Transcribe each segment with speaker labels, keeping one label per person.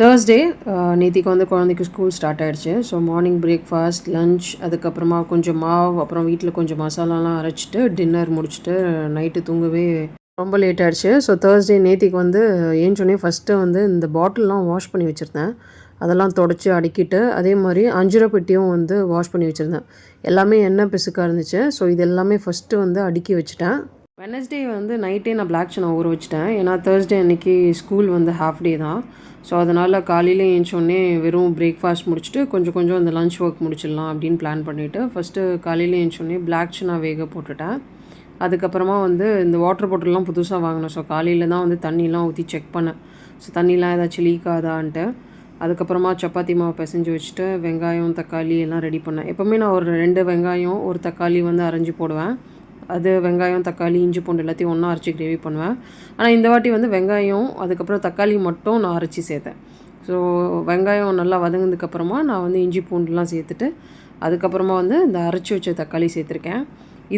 Speaker 1: Thursday நேத்திக்கு வந்து குழந்தைக்கு ஸ்கூல் ஸ்டார்ட் ஆகிடுச்சு. ஸோ மார்னிங் பிரேக்ஃபாஸ்ட், லஞ்ச், அதுக்கப்புறமா கொஞ்சம் மாவு, அப்புறம் வீட்டில் கொஞ்சம் மசாலாலாம் அரைச்சிட்டு டின்னர் முடிச்சுட்டு நைட்டு தூங்கவே ரொம்ப லேட் ஆகிடுச்சு. ஸோ தேர்ஸ்டே நேத்திக்கு வந்து ஏஞ்சோடனே ஃபஸ்ட்டு வந்து இந்த பாட்டில்லாம் வாஷ் பண்ணி வச்சுருந்தேன். அதெல்லாம் தொடச்சி அடுக்கிட்டு, அதே மாதிரி அஞ்சுர பெட்டியும் வந்து வாஷ் பண்ணி வச்சுருந்தேன். எல்லாமே எண்ணெய் பிசுக்காக இருந்துச்சு. ஸோ இது எல்லாமே ஃபஸ்ட்டு வந்து அடுக்கி வச்சுட்டேன். வெனஸ்டே வந்து நைட்டே நான் பிளாக் சன்னா ஊற வச்சுட்டேன். ஏன்னா தேர்ஸ்டே அன்றைக்கி ஸ்கூல் வந்து ஹாஃப் டே தான். ஸோ அதனால் காலையில் ஏஞ்சோடனே வெறும் பிரேக்ஃபாஸ்ட் முடிச்சுட்டு கொஞ்சம் அந்த லஞ்ச் ஒர்க் முடிச்சிடலாம் அப்படின்னு பிளான் பண்ணிவிட்டு ஃபஸ்ட்டு காலையில் ஏஞ்சோடனே பிளாக் சன்னா வேக போட்டுட்டேன். அதுக்கப்புறமா வந்து இந்த வாட்டர் பாட்டில்லாம் புதுசாக வாங்கினேன். ஸோ காலையில் தான் வந்து தண்ணிலாம் ஊற்றி செக் பண்ணேன். ஸோ தண்ணிலாம் ஏதாச்சும் லீக் ஆகுதான்ட்டு. அதுக்கப்புறமா சப்பாத்தி மாவு பிசைஞ்சு வச்சுட்டு வெங்காயம், தக்காளி எல்லாம் ரெடி பண்ணேன். எப்போவுமே நான் ஒரு 2 வெங்காயம், ஒரு தக்காளி வந்து அரைஞ்சி போடுவேன். அது வெங்காயம், தக்காளி, இஞ்சி பூண்டு எல்லாத்தையும் ஒன்றா அரைச்சி கிரேவி பண்ணுவேன். ஆனால் இந்த வாட்டி வந்து வெங்காயம், அதுக்கப்புறம் தக்காளி மட்டும் நான் அரைச்சி சேர்த்தேன். ஸோ வெங்காயம் நல்லா வதங்கினதுக்கப்புறமா நான் வந்து இஞ்சி பூண்டுலாம் சேர்த்துட்டு அதுக்கப்புறமா வந்து இந்த அரைச்சி வச்ச தக்காளி சேர்த்துருக்கேன்.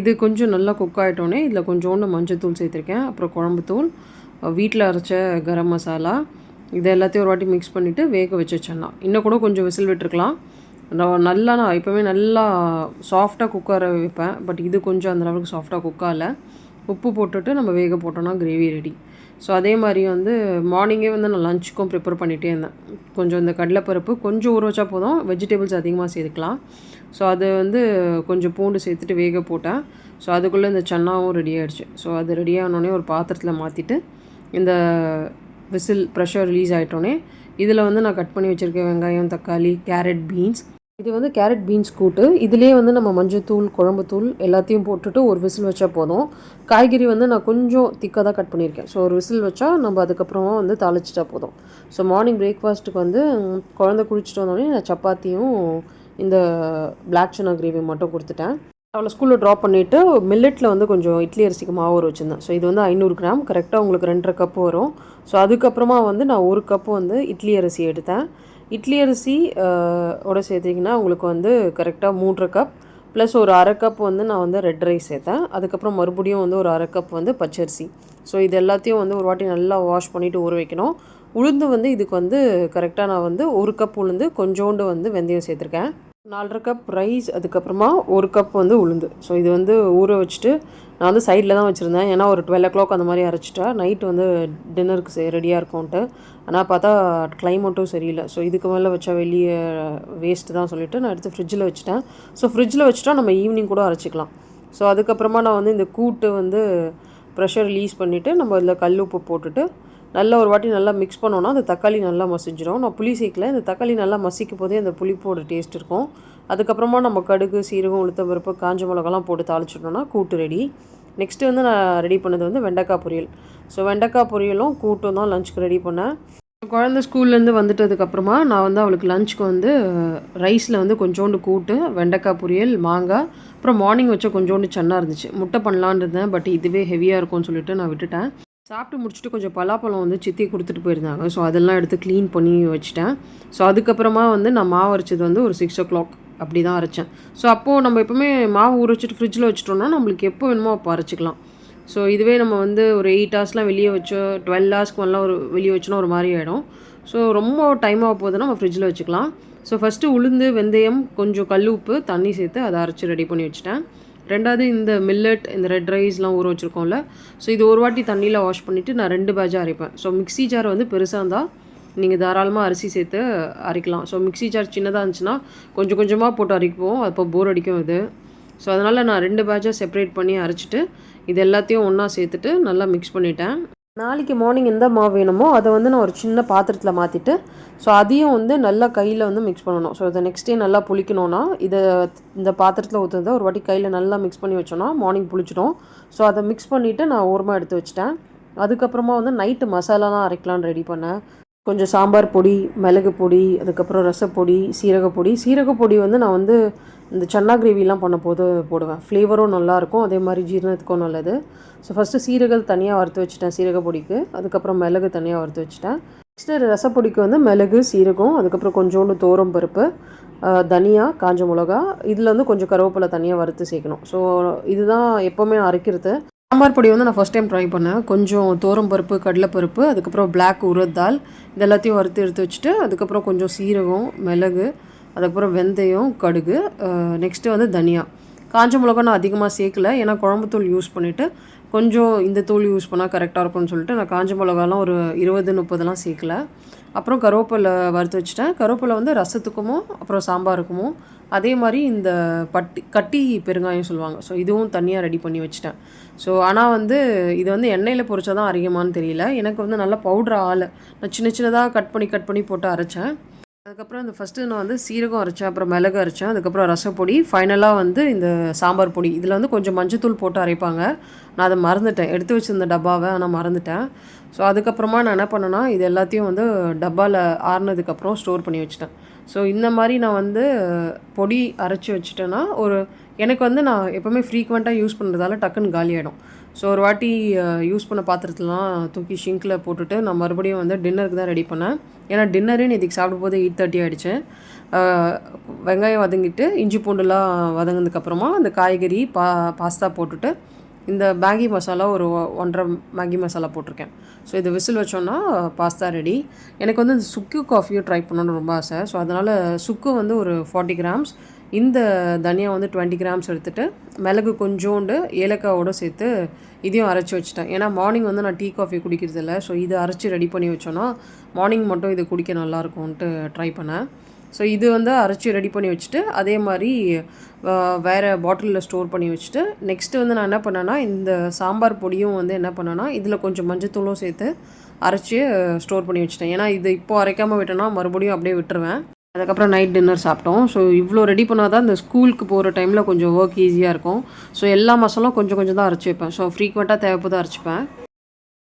Speaker 1: இது கொஞ்சம் நல்லா குக் ஆகிட்டோன்னே இதில் கொஞ்சோண்டு மஞ்சத்தூள் சேர்த்துருக்கேன். அப்புறம் குழம்புத்தூள், வீட்டில் அரைச்ச கரம் மசாலா, இது எல்லாத்தையும் ஒரு வாட்டி மிக்ஸ் பண்ணிவிட்டு வேக வச்சு வச்சிடலாம். இன்னும் கூட கொஞ்சம் விசில் விட்டுருக்கலாம். நான் எப்போவுமே நல்லா சாஃப்டாக குக்கரை வைப்பேன். பட் இது கொஞ்சம் அந்தளவுக்கு சாஃப்டாக குக்காகல. உப்பு போட்டுட்டு நம்ம வேக போட்டோன்னா கிரேவி ரெடி. ஸோ அதே மாதிரி வந்து மார்னிங்கே வந்து நான் லஞ்சுக்கும் ப்ரிப்பேர் பண்ணிகிட்டே இருந்தேன். கொஞ்சம் இந்த கடலைப்பருப்பு கொஞ்சம் ஊற வச்சா போதும், வெஜிடபிள்ஸ் அதிகமாக சேர்த்துக்கலாம். ஸோ அது வந்து கொஞ்சம் பூண்டு சேர்த்துட்டு வேக போட்டேன். ஸோ அதுக்குள்ளே இந்த சன்னாவும் ரெடி ஆகிடுச்சு. ஸோ அது ரெடி ஆனோடனே ஒரு பாத்திரத்தில் மாற்றிட்டு இந்த விசில் ப்ரெஷர் ரிலீஸ் ஆகிட்டோன்னே இதில் வந்து நான் கட் பண்ணி வச்சுருக்கேன் வெங்காயம், தக்காளி, கேரட், பீன்ஸ். இது வந்து கேரட் பீன்ஸ் கூட்டு. இதிலே வந்து நம்ம மஞ்சத்தூள், குழம்புத்தூள் எல்லாத்தையும் போட்டுட்டு ஒரு விசில் வச்சா போதும். காய்கறி வந்து நான் கொஞ்சம் திக்காக தான் கட் பண்ணியிருக்கேன். ஸோ ஒரு விசில் வச்சா நம்ம அதுக்கப்புறமா வந்து தாளிச்சிட்டா போதும். ஸோ மார்னிங் பிரேக்ஃபாஸ்ட்டுக்கு வந்து குழந்தை குளிச்சுட்டு வந்தோடனே நான் சப்பாத்தியும் இந்த பிளாக் சன்னா கிரேவி மட்டும் கொடுத்துட்டேன். அவளை ஸ்கூலில் ட்ராப் பண்ணிவிட்டு மில்லட்டில் வந்து கொஞ்சம் இட்லி அரிசிக்கு மாவு ஊற வச்சுருந்தேன். ஸோ இது வந்து 500 கிராம், கரெக்டாக உங்களுக்கு 2.5 கப்பு வரும். ஸோ அதுக்கப்புறமா வந்து நான் 1 கப்பு வந்து இட்லி அரிசி எடுத்தேன். இட்லி அரிசி ஓட சேர்த்திங்கன்னா உங்களுக்கு வந்து கரெக்டாக 3 கப் ப்ளஸ் ஒரு 1/2 கப் வந்து நான் வந்து ரெட் ரைஸ் சேர்த்தேன். அதுக்கப்புறம் மறுபடியும் வந்து ஒரு 1/2 கப் வந்து பச்சரிசி. ஸோ இது எல்லாத்தையும் வந்து ஒரு வாட்டி நல்லா வாஷ் பண்ணிவிட்டு ஊற வைக்கணும். உளுந்து வந்து இதுக்கு வந்து கரெக்டாக நான் வந்து 1 கப் உளுந்து, கொஞ்சோண்டு வந்து வெந்தயம் சேர்த்துருக்கேன். 4.5 கப் ரைஸ், அதுக்கப்புறமா 1 கப் வந்து உளுந்து. ஸோ இது வந்து ஊற வச்சுட்டு நான் வந்து சைடில் தான் வச்சுருந்தேன். ஏன்னா ஒரு 12 o'clock அந்த மாதிரி அரைச்சிட்டா நைட்டு வந்து டின்னருக்கு ரெடியாக இருக்கும்ன்ட்டு. ஆனால் பார்த்தா கிளைமேட்டும் சரியில்லை. ஸோ இதுக்கு மேலே வச்சா வெளியே வேஸ்ட்டு தான் சொல்லிவிட்டு நான் எடுத்து ஃப்ரிட்ஜில் வச்சுட்டேன். ஸோ ஃப்ரிட்ஜில் வச்சுட்டா நம்ம ஈவினிங் கூட அரைச்சிக்கலாம். ஸோ அதுக்கப்புறமா நான் வந்து இந்த கூட்டு வந்து ப்ரெஷர் ரிலீஸ் பண்ணிவிட்டு நம்ம இதில் கல் உப்பு போட்டுட்டு நல்லா ஒரு வாட்டி நல்லா மிக்ஸ் பண்ணோன்னா அந்த தக்காளி நல்லா மசிஞ்சிடும். நான் புளி சேர்க்கல. இந்த தக்காளி நல்லா மசிக்கும் போதே அந்த புளிப்போட டேஸ்ட் இருக்கும். அதுக்கப்புறமா நம்ம கடுகு, சீரகம், உளுத்தம்பருப்பு, காஞ்ச மிளகாலாம் போட்டு தாளிச்சிட்டோன்னா கூட்டு ரெடி. நெக்ஸ்ட்டு வந்து நான் ரெடி பண்ணது வந்து வெண்டைக்காய் பொரியல். ஸோ வெண்டைக்காய் பொரியலும் கூட்டும் தான் லஞ்சுக்கு ரெடி பண்ணேன். குழந்தை ஸ்கூல்லேருந்து வந்துட்டதுக்கப்புறமா நான் வந்து அவளுக்கு லஞ்சுக்கு வந்து ரைஸில் வந்து கொஞ்சோண்டு கூட்டு, வெண்டைக்காய் பொரியல், மாங்காய், அப்புறம் மார்னிங் வச்ச கொஞ்சோண்டு சன்னா இருந்துச்சு. முட்டை பண்ணலான்னு இருந்தேன். பட் இதுவே ஹெவியாக இருக்கும்னு சொல்லிட்டு நான் விட்டுட்டேன். சாப்பிட்டு முடிச்சுட்டு கொஞ்சம் பலாப்பழம் வந்து சித்தி கொடுத்துட்டு போயிருந்தாங்க. ஸோ அதெல்லாம் எடுத்து க்ளீன் பண்ணி வச்சுட்டேன். ஸோ அதுக்கப்புறமா வந்து நான் மாவு அரைச்சது வந்து ஒரு 6 o'clock அப்படி தான் அரைச்சேன். ஸோ அப்போது நம்ம எப்போவுமே மாவு ஊற வச்சுட்டு ஃப்ரிட்ஜில் வச்சுட்டோம்னா நம்மளுக்கு எப்போ வேணுமோ அப்போ அரைச்சிக்கலாம். ஸோ இதுவே நம்ம வந்து ஒரு 8 hours வெளியே வச்சோ 12 hours மேலாம் ஒரு வெளியே வச்சோன்னா ஒரு மாதிரி ஆகிடும். ஸோ ரொம்ப டைம் ஆக போகுதுன்னா நம்ம ஃப்ரிட்ஜில் வச்சுக்கலாம். ஸோ ஃபஸ்ட்டு உளுந்து, வெந்தயம், கொஞ்சம் கல் உப்பு, தண்ணி சேர்த்து அதை அரைச்சி ரெடி பண்ணி வச்சுட்டேன். ரெண்டாவது இந்த மில்லட், இந்த ரெட் ரைஸ்லாம் ஊற வச்சுருக்கோம்ல. ஸோ இது ஒரு வாட்டி தண்ணியில் வாஷ் பண்ணிவிட்டு நான் 2 பேட்சாக அரைப்பேன். ஸோ மிக்ஸி ஜார் வந்து பெருசாக இருந்தால் நீங்கள் தாராளமாக அரிசி சேர்த்து அரைக்கலாம். ஸோ மிக்ஸி ஜார் சின்னதாக இருந்துச்சுன்னா கொஞ்சம் கொஞ்சமாக போட்டு அரைப்போம். அப்போ போர் அடிக்கும் இது. ஸோ அதனால் நான் 2 பேட்சாக செப்பரேட் பண்ணி அரைச்சிட்டு இது எல்லாத்தையும் ஒன்றா சேர்த்துட்டு நல்லா மிக்ஸ் பண்ணிட்டேன். நாளைக்கு மார்னிங் எந்த மாவு வேணுமோ அதை வந்து நான் ஒரு சின்ன பாத்திரத்தில் மாற்றிட்டு ஸோ அதையும் வந்து நல்லா கையில் வந்து மிக்ஸ் பண்ணணும். ஸோ இதை நெக்ஸ்ட் டே நல்லா புளிக்கணும்னா இதை இந்த பாத்திரத்தில் ஊற்றுறத ஒரு வாட்டி கையில் நல்லா மிக்ஸ் பண்ணி வச்சோன்னா மார்னிங் புளிச்சிடும். ஸோ அதை மிக்ஸ் பண்ணிவிட்டு நான் ஓரமாக எடுத்து வச்சிட்டேன். அதுக்கப்புறமா வந்து நைட்டு மசாலாலாம் அரைக்கலான்னு ரெடி பண்ணேன். கொஞ்சம் சாம்பார் பொடி, மிளகு பொடி, அதுக்கப்புறம் ரசப்பொடி, சீரகப்பொடி. சீரகப்பொடி வந்து நான் வந்து இந்த சன்னா கிரேவிலாம் பண்ணும்போது போடுவேன். ஃப்ளேவரும் நல்லாயிருக்கும், அதே மாதிரி ஜீரணத்துக்கும் நல்லது. ஸோ ஃபஸ்ட்டு சீரகம் தனியாக வறுத்து வச்சுட்டேன் சீரகப்பொடிக்கு. அதுக்கப்புறம் மிளகு தனியாக வறுத்து வச்சுட்டேன். நெக்ஸ்ட்டு ரசப்பொடிக்கு வந்து மிளகு, சீரகம், அதுக்கப்புறம் கொஞ்சோண்டு தோரம் பருப்பு, தனியா, காஞ்ச மிளகா, இதில் வந்து கொஞ்சம் கருவேப்பிலை தனியாக வறுத்து சேர்க்கணும். ஸோ இதுதான் எப்போவுமே அரைக்கிறது. சாம்பார் பொடி வந்து நான் ஃபஸ்ட் டைம் ட்ரை பண்ணேன். கொஞ்சம் பருப்பு, கடலைப்பருப்பு, அதுக்கப்புறம் பிளாக் உரத் தால் இது எல்லாத்தையும் வறுத்து எடுத்து வச்சுட்டு, அதுக்கப்புறம் கொஞ்சம் சீரகம், மிளகு, அதுக்கப்புறம் வெந்தயம், கடுகு, நெக்ஸ்ட்டு வந்து தனியா. காஞ்ச மிளகா நான் அதிகமாக சேர்க்கல. ஏன்னா குழம்பு தூள் யூஸ் பண்ணிவிட்டு கொஞ்சம் இந்த தூள் யூஸ் பண்ணால் கரெக்டாக இருக்கும்னு சொல்லிட்டு நான் காஞ்ச மிளகாலாம் ஒரு 20, 30லாம் சேர்க்கல. அப்புறம் கருவேப்பிலை வறுத்து வச்சுட்டேன். கருவேப்பிலை வந்து ரசத்துக்குமோ அப்புறம் சாம்பாருக்குமோ அதே மாதிரி இந்த கட்டி பெருங்காயம் சொல்லுவாங்க. ஸோ இதுவும் தனியாக ரெடி பண்ணி வச்சுட்டேன். ஸோ ஆனால் வந்து இது வந்து எண்ணெயில் பொரிச்சா தான் அரைக்குமான்னு தெரியல. எனக்கு வந்து நல்லா பவுட்ரு நான் சின்ன சின்னதாக கட் பண்ணி போட்டு அரைச்சேன். அதுக்கப்புறம் இந்த ஃபஸ்ட்டு நான் வந்து சீரகம் அரைச்சேன், அப்புறம் மிளகு அரைச்சேன், அதுக்கப்புறம் ரசப்பொடி, ஃபைனலாக வந்து இந்த சாம்பார் பொடி. இதில் வந்து கொஞ்சம் மஞ்சத்தூள் போட்டு அரைப்பாங்க. நான் அதை மறந்துட்டேன், எடுத்து வச்சிருந்த டப்பாவை ஆனால் மறந்துட்டேன். ஸோ அதுக்கப்புறமா நான் என்ன பண்ணேன்னா இது எல்லாத்தையும் வந்து டப்பாவில் ஆறுனதுக்கப்புறம் ஸ்டோர் பண்ணி வச்சுட்டேன். ஸோ இந்த மாதிரி நான் வந்து பொடி அரைச்சி வச்சுட்டேன்னா எனக்கு வந்து நான் எப்போவுமே ஃப்ரீக்வெண்ட்டாக யூஸ் பண்ணுறதால டக்குன்னு காலி ஆகிடும். ஸோ ஒரு வாட்டி யூஸ் பண்ண பாத்திரத்துலாம் தூக்கி ஷிங்கில் போட்டுட்டு நான் மறுபடியும் வந்து டின்னருக்கு தான் ரெடி பண்ணேன். ஏன்னா டின்னரே நேற்றுக்கு சாப்பிடும்போது 8:30 ஆகிடுச்சு. வெங்காயம் வதங்கிட்டு இஞ்சி பூண்டுலாம் வதங்கினதுக்கப்புறமா அந்த காய்கறி பாஸ்தா போட்டுட்டு இந்த மேகி மசாலா ஒரு 1.5 மேகி மசாலா போட்டிருக்கேன். ஸோ இது விசில் வச்சோன்னா பாஸ்தா ரெடி. எனக்கு வந்து இந்த சுக்கு காஃபியும் ட்ரை பண்ணணுன்னு ரொம்ப ஆசை. ஸோ அதனால் சுக்கு வந்து ஒரு 40 கிராம்ஸ், இந்த தனியா வந்து 20 கிராம்ஸ் எடுத்துகிட்டு மிளகு கொஞ்சோண்டு ஏலக்காவோடு சேர்த்து இதையும் அரைச்சி வச்சுட்டேன். ஏன்னா மார்னிங் வந்து நான் டீ காஃபி குடிக்கிறதில்ல. ஸோ இதை அரைச்சி ரெடி பண்ணி வச்சோன்னா மார்னிங் மட்டும் இது குடிக்க நல்லாயிருக்கும்ன்ட்டு ட்ரை பண்ணேன். ஸோ இது வந்து அரைச்சி ரெடி பண்ணி வச்சுட்டு அதே மாதிரி வேறு பாட்டிலில் ஸ்டோர் பண்ணி வச்சுட்டு நெக்ஸ்ட்டு வந்து நான் என்ன பண்ணேன்னா இந்த சாம்பார் பொடியும் வந்து என்ன பண்ணேன்னா இதில் கொஞ்சம் மஞ்சத்தூளும் சேர்த்து அரைச்சி ஸ்டோர் பண்ணி வச்சுட்டேன். ஏன்னா இது இப்போது அரைக்காமல் விட்டேன்னா மறுபடியும் அப்படியே விட்டுருவேன். அதுக்கப்புறம் நைட் டின்னர் சாப்பிட்டோம். ஸோ இவ்வளோ ரெடி பண்ணால் தான் இந்த ஸ்கூலுக்கு போகிற டைமில் கொஞ்சம் ஒர்க் ஈஸியாக இருக்கும். ஸோ எல்லா மசாலும் கொஞ்சம் கொஞ்சம் தான் அரைச்சி வைப்பேன். ஸோ ஃப்ரீக்வெண்ட்டாக தேவைப்போ தான் அரைச்சிப்பேன்.